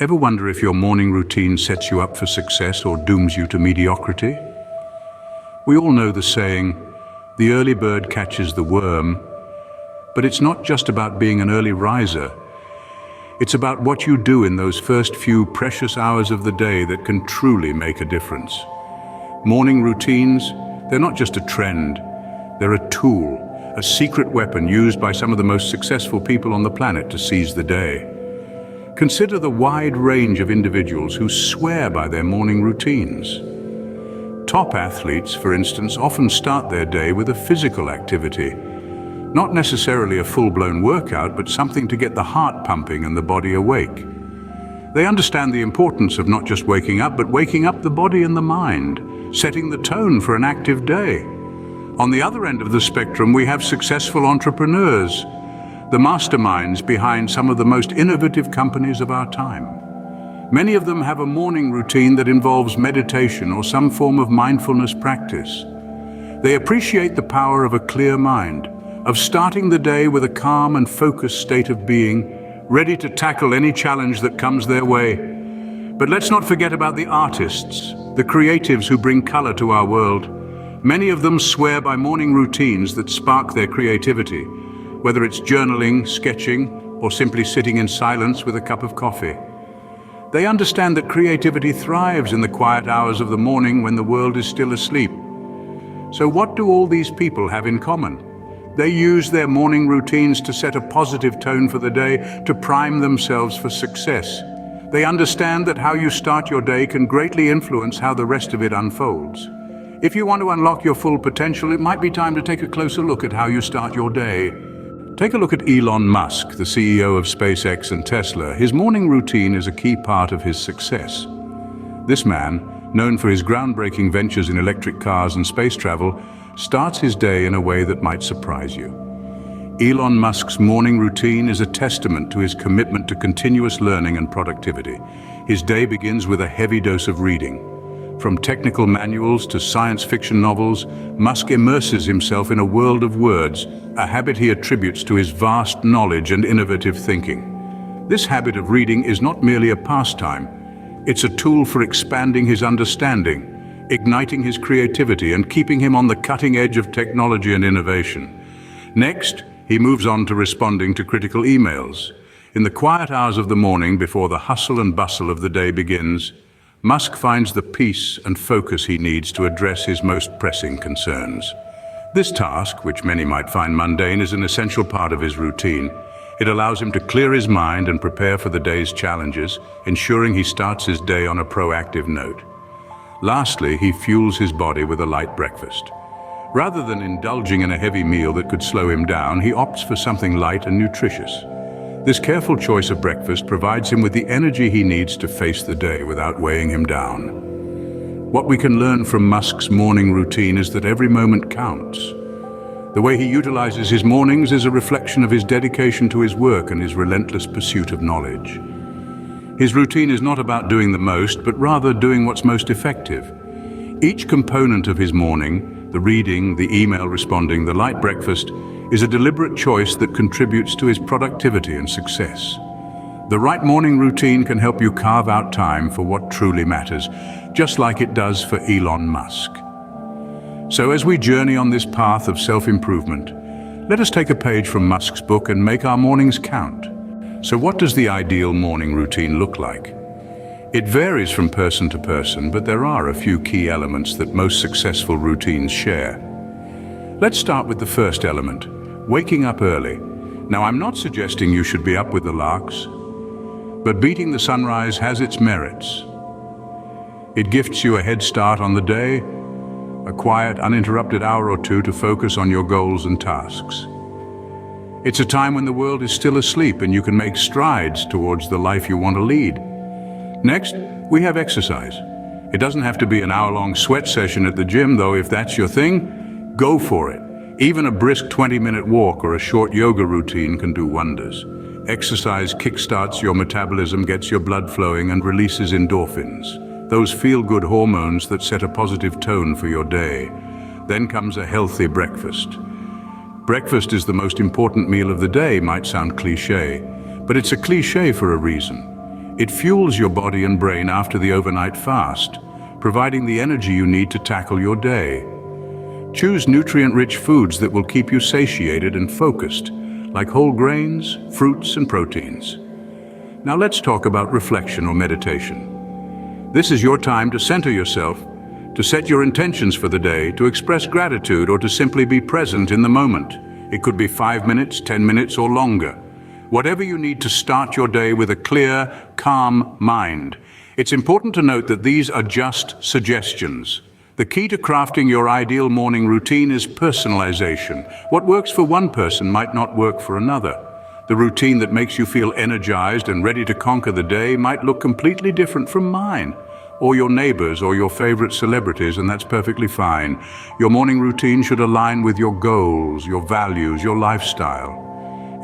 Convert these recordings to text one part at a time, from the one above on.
Ever wonder if your morning routine sets you up for success or dooms you to mediocrity? We all know the saying, the early bird catches the worm, but it's not just about being an early riser. It's about what you do in those first few precious hours of the day that can truly make a difference. Morning routines, they're not just a trend, they're a tool, a secret weapon used by some of the most successful people on the planet to seize the day. Consider the wide range of individuals who swear by their morning routines. Top athletes, for instance, often start their day with a physical activity. Not necessarily a full-blown workout, but something to get the heart pumping and the body awake. They understand the importance of not just waking up, but waking up the body and the mind, setting the tone for an active day. On the other end of the spectrum, we have successful entrepreneurs, the masterminds behind some of the most innovative companies of our time. Many of them have a morning routine that involves meditation or some form of mindfulness practice. They appreciate the power of a clear mind, of starting the day with a calm and focused state of being, ready to tackle any challenge that comes their way. But let's not forget about the artists, the creatives who bring color to our world. Many of them swear by morning routines that spark their creativity, whether it's journaling, sketching, or simply sitting in silence with a cup of coffee. They understand that creativity thrives in the quiet hours of the morning when the world is still asleep. So what do all these people have in common? They use their morning routines to set a positive tone for the day, to prime themselves for success. They understand that how you start your day can greatly influence how the rest of it unfolds. If you want to unlock your full potential, it might be time to take a closer look at how you start your day. Take a look at Elon Musk, the CEO of SpaceX and Tesla. His morning routine is a key part of his success. This man, known for his groundbreaking ventures in electric cars and space travel, starts his day in a way that might surprise you. Elon Musk's morning routine is a testament to his commitment to continuous learning and productivity. His day begins with a heavy dose of reading. From technical manuals to science fiction novels, Musk immerses himself in a world of words, a habit he attributes to his vast knowledge and innovative thinking. This habit of reading is not merely a pastime, it's a tool for expanding his understanding, igniting his creativity, and keeping him on the cutting edge of technology and innovation. Next, he moves on to responding to critical emails. In the quiet hours of the morning before the hustle and bustle of the day begins, Musk finds the peace and focus he needs to address his most pressing concerns. This task, which many might find mundane, is an essential part of his routine. It allows him to clear his mind and prepare for the day's challenges, ensuring he starts his day on a proactive note. Lastly, he fuels his body with a light breakfast. Rather than indulging in a heavy meal that could slow him down, he opts for something light and nutritious. This careful choice of breakfast provides him with the energy he needs to face the day without weighing him down. What we can learn from Musk's morning routine is that every moment counts. The way he utilizes his mornings is a reflection of his dedication to his work and his relentless pursuit of knowledge. His routine is not about doing the most, but rather doing what's most effective. Each component of his morning, the reading, the email responding, the light breakfast, is a deliberate choice that contributes to his productivity and success. The right morning routine can help you carve out time for what truly matters, just like it does for Elon Musk. So as we journey on this path of self-improvement, let us take a page from Musk's book and make our mornings count. So what does the ideal morning routine look like? It varies from person to person, but there are a few key elements that most successful routines share. Let's start with the first element, waking up early. Now, I'm not suggesting you should be up with the larks, but beating the sunrise has its merits. It gifts you a head start on the day, a quiet, uninterrupted hour or two to focus on your goals and tasks. It's a time when the world is still asleep and you can make strides towards the life you want to lead. Next, we have exercise. It doesn't have to be an hour-long sweat session at the gym, though. If that's your thing, go for it. Even a brisk 20-minute walk or a short yoga routine can do wonders. Exercise kickstarts your metabolism, gets your blood flowing, and releases endorphins, those feel-good hormones that set a positive tone for your day. Then comes a healthy breakfast. Breakfast is the most important meal of the day, might sound cliché, but it's a cliché for a reason. It fuels your body and brain after the overnight fast, providing the energy you need to tackle your day. Choose nutrient-rich foods that will keep you satiated and focused, like whole grains, fruits, and proteins. Now let's talk about reflection or meditation. This is your time to center yourself, to set your intentions for the day, to express gratitude, or to simply be present in the moment. It could be 5 minutes, 10 minutes, or longer. Whatever you need to start your day with a clear, calm mind. It's important to note that these are just suggestions. The key to crafting your ideal morning routine is personalization. What works for one person might not work for another. The routine that makes you feel energized and ready to conquer the day might look completely different from mine, or your neighbors, or your favorite celebrities, and that's perfectly fine. Your morning routine should align with your goals, your values, your lifestyle.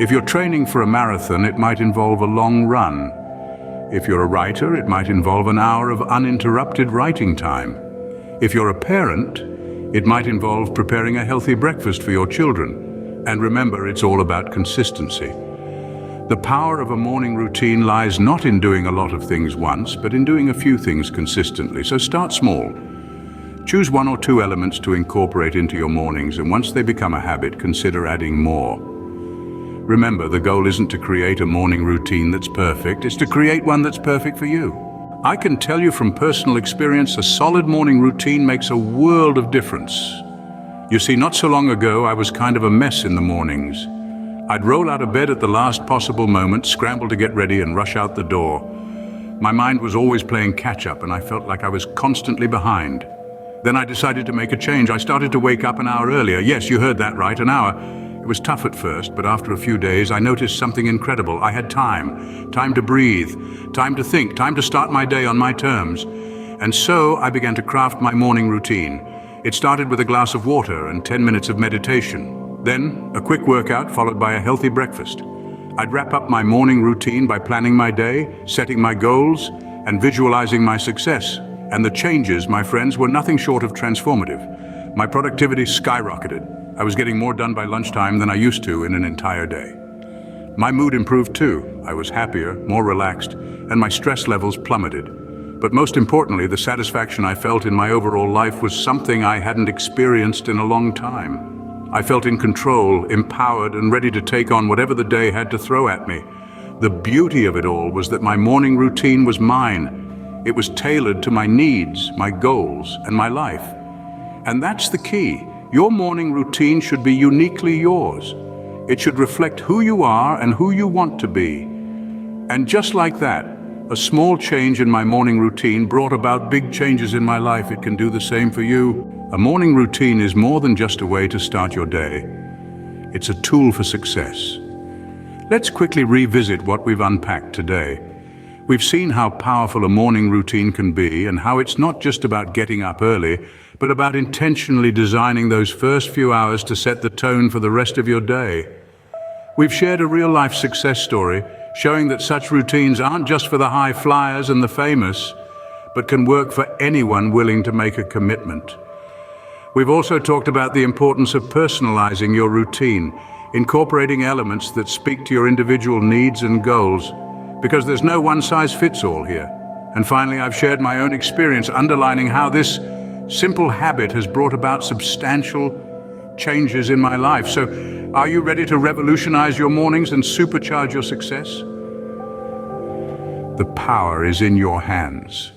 If you're training for a marathon, it might involve a long run. If you're a writer, it might involve an hour of uninterrupted writing time. If you're a parent, it might involve preparing a healthy breakfast for your children. And remember, it's all about consistency. The power of a morning routine lies not in doing a lot of things once, but in doing a few things consistently. So start small. Choose 1 or 2 elements to incorporate into your mornings, and once they become a habit, consider adding more. Remember, the goal isn't to create a morning routine that's perfect, it's to create one that's perfect for you. I can tell you from personal experience, a solid morning routine makes a world of difference. You see, not so long ago, I was kind of a mess in the mornings. I'd roll out of bed at the last possible moment, scramble to get ready and rush out the door. My mind was always playing catch-up and I felt like I was constantly behind. Then I decided to make a change. I started to wake up an hour earlier. Yes, you heard that right, an hour. It was tough at first, but after a few days, I noticed something incredible. I had time to breathe, time to think, time to start my day on my terms. And so I began to craft my morning routine. It started with a glass of water and 10 minutes of meditation. Then, a quick workout followed by a healthy breakfast. I'd wrap up my morning routine by planning my day, setting my goals, and visualizing my success. And the changes, my friends, were nothing short of transformative. My productivity skyrocketed. I was getting more done by lunchtime than I used to in an entire day. My mood improved too. I was happier, more relaxed, and my stress levels plummeted. But most importantly, the satisfaction I felt in my overall life was something I hadn't experienced in a long time. I felt in control, empowered, and ready to take on whatever the day had to throw at me. The beauty of it all was that my morning routine was mine. It was tailored to my needs, my goals, and my life. And that's the key. Your morning routine should be uniquely yours. It should reflect who you are and who you want to be. And just like that, a small change in my morning routine brought about big changes in my life. It can do the same for you. A morning routine is more than just a way to start your day. It's a tool for success. Let's quickly revisit what we've unpacked today. We've seen how powerful a morning routine can be and how it's not just about getting up early, but about intentionally designing those first few hours to set the tone for the rest of your day. We've shared a real-life success story showing that such routines aren't just for the high flyers and the famous, but can work for anyone willing to make a commitment. We've also talked about the importance of personalizing your routine, incorporating elements that speak to your individual needs and goals, because there's no one-size-fits-all here. And finally, I've shared my own experience underlining how this simple habit has brought about substantial changes in my life. So, are you ready to revolutionize your mornings and supercharge your success? The power is in your hands.